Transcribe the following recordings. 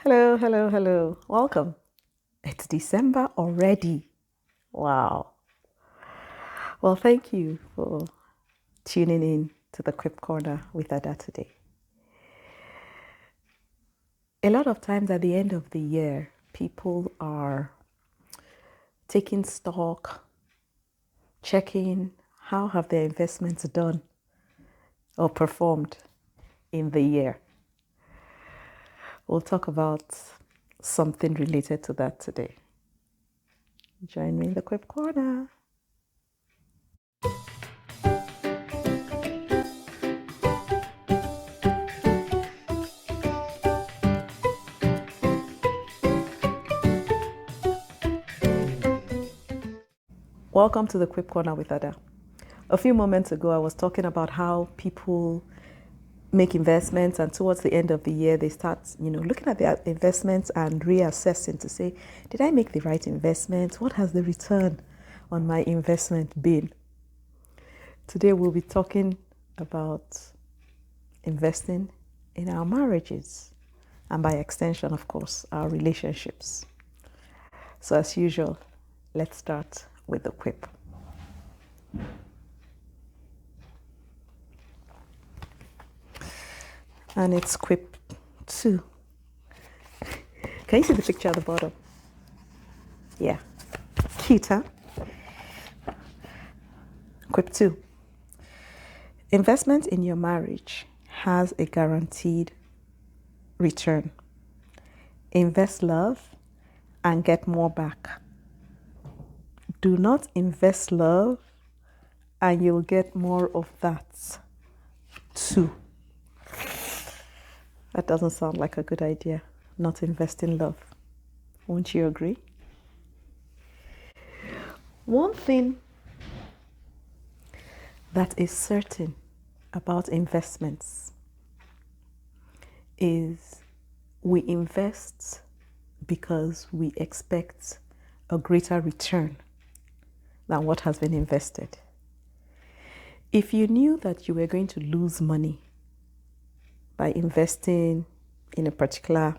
Hello, hello, hello. Welcome. It's December already. Wow. Well, thank you for tuning in to the Quip Corner with Ada today. A lot of times at the end of the year, people are taking stock, checking how have their investments done or performed in the year. We'll talk about something related to that today. Join me in the Quip Corner. Welcome to the Quip Corner with Ada. A few moments ago, I was talking about how people make investments, and towards the end of the year, they start, looking at their investments and reassessing to say, did I make the right investment? What has the return on my investment been? Today, we'll be talking about investing in our marriages, and by extension, of course, our relationships. So, as usual, let's start with the quip. And it's quip 2. Can you see the picture at the bottom? Yeah. Cute, huh? Quip 2. Investment in your marriage has a guaranteed return. Invest love and get more back. Do not invest love and you'll get more of that too. That doesn't sound like a good idea, not invest in love. Won't you agree? One thing that is certain about investments is we invest because we expect a greater return than what has been invested. If you knew that you were going to lose money by investing in a particular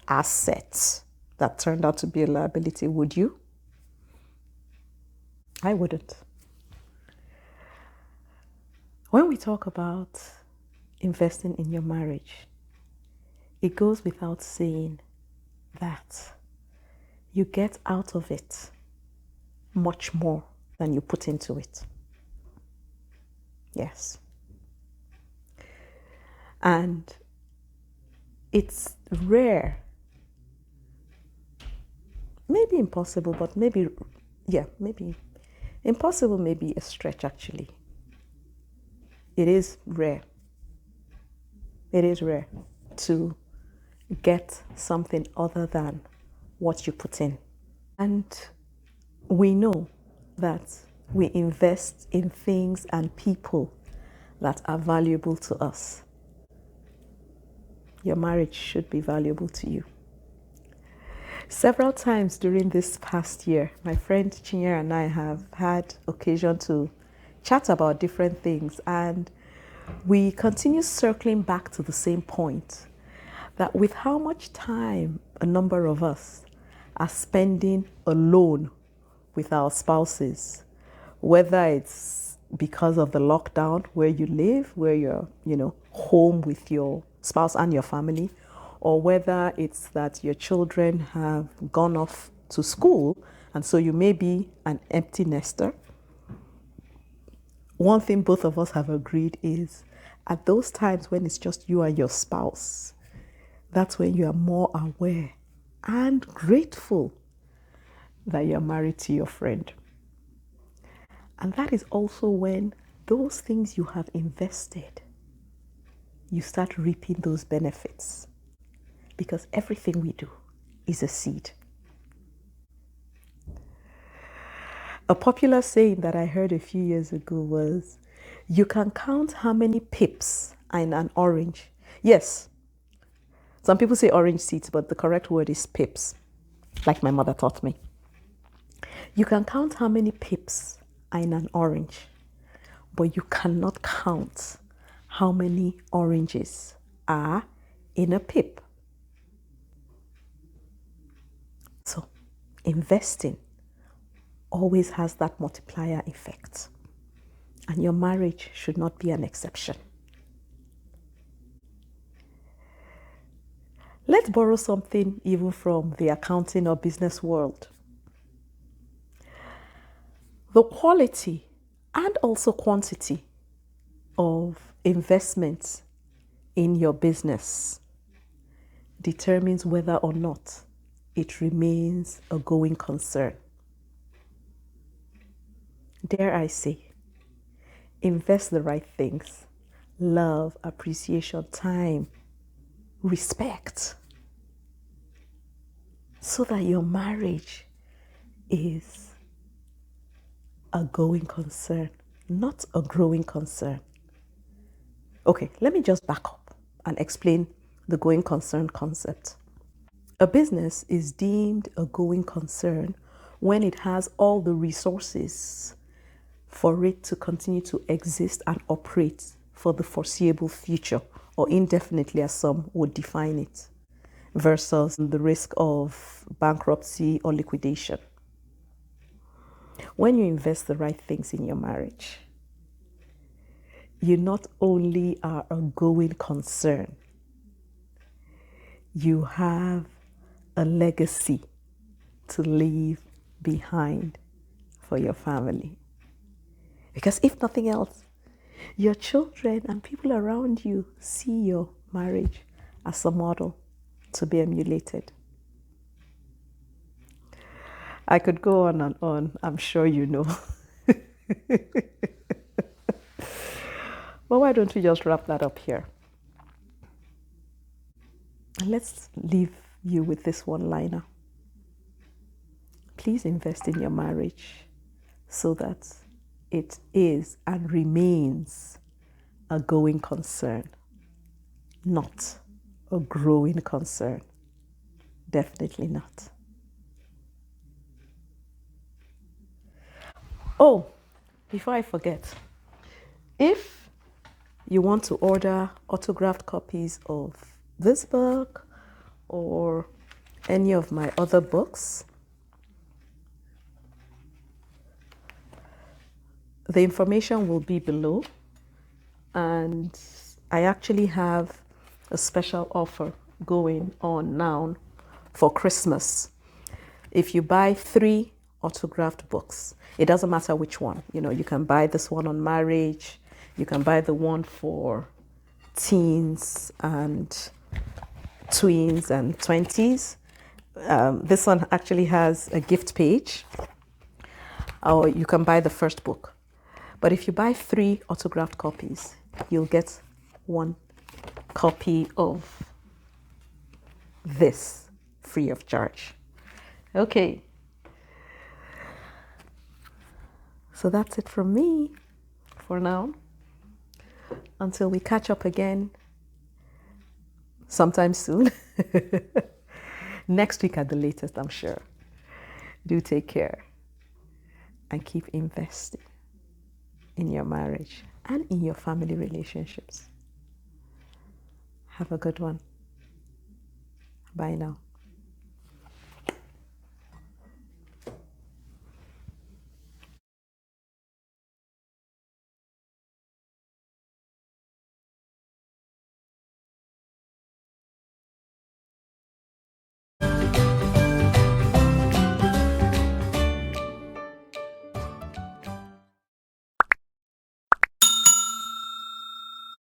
asset that turned out to be a liability, would you? I wouldn't. When we talk about investing in your marriage, it goes without saying that you get out of it much more than you put into it. Yes. And it's rare, maybe impossible, but maybe impossible may be a stretch actually. It is rare. It is rare to get something other than what you put in. And we know that we invest in things and people that are valuable to us. Your marriage should be valuable to you. Several times during this past year, my friend Chinyere and I have had occasion to chat about different things, and we continue circling back to the same point, that with how much time a number of us are spending alone with our spouses, whether it's because of the lockdown where you live, where you're, home with your spouse and your family, or whether it's that your children have gone off to school and so you may be an empty nester. One thing both of us have agreed is at those times when it's just you and your spouse, that's when you are more aware and grateful that you're married to your friend. And that is also when those things you have invested, you start reaping those benefits. Because everything we do is a seed. A popular saying that I heard a few years ago was, you can count how many pips are in an orange. Yes, some people say orange seeds, but the correct word is pips, like my mother taught me. You can count how many pips are in an orange, but you cannot count how many oranges are in a pip. Investing always has that multiplier effect, and your marriage should not be an exception. Let's borrow something even from the accounting or business world. The quality and also quantity of investments in your business determines whether or not it remains a going concern. Dare I say, invest the right things: love, appreciation, time, respect, so that your marriage is a going concern, not a growing concern. Okay, let me just back up and explain the going concern concept. A business is deemed a going concern when it has all the resources for it to continue to exist and operate for the foreseeable future, or indefinitely as some would define it, versus the risk of bankruptcy or liquidation. When you invest the right things in your marriage, you not only are a going concern, you have a legacy to leave behind for your family. Because if nothing else, your children and people around you see your marriage as a model to be emulated. I could go on and on, I'm sure you know. But why don't we just wrap that up here? And let's leave you with this one-liner. Please invest in your marriage so that it is and remains a going concern, not a growing concern. Definitely not. Oh, before I forget, if you want to order autographed copies of this book or any of my other books, the information will be below, and I actually have a special offer going on now for Christmas. If you buy 3 autographed books, it doesn't matter which one. You can buy this one on marriage, you can buy the one for teens and tweens and 20s. This one actually has a gift page, or you can buy the first book. But if you buy 3 autographed copies, you'll get 1 copy of this free of charge. Okay. So that's it from me for now. Until we catch up again sometime soon. Next week at the latest, I'm sure. Do take care and keep investing in your marriage and in your family relationships. Have a good one. Bye now.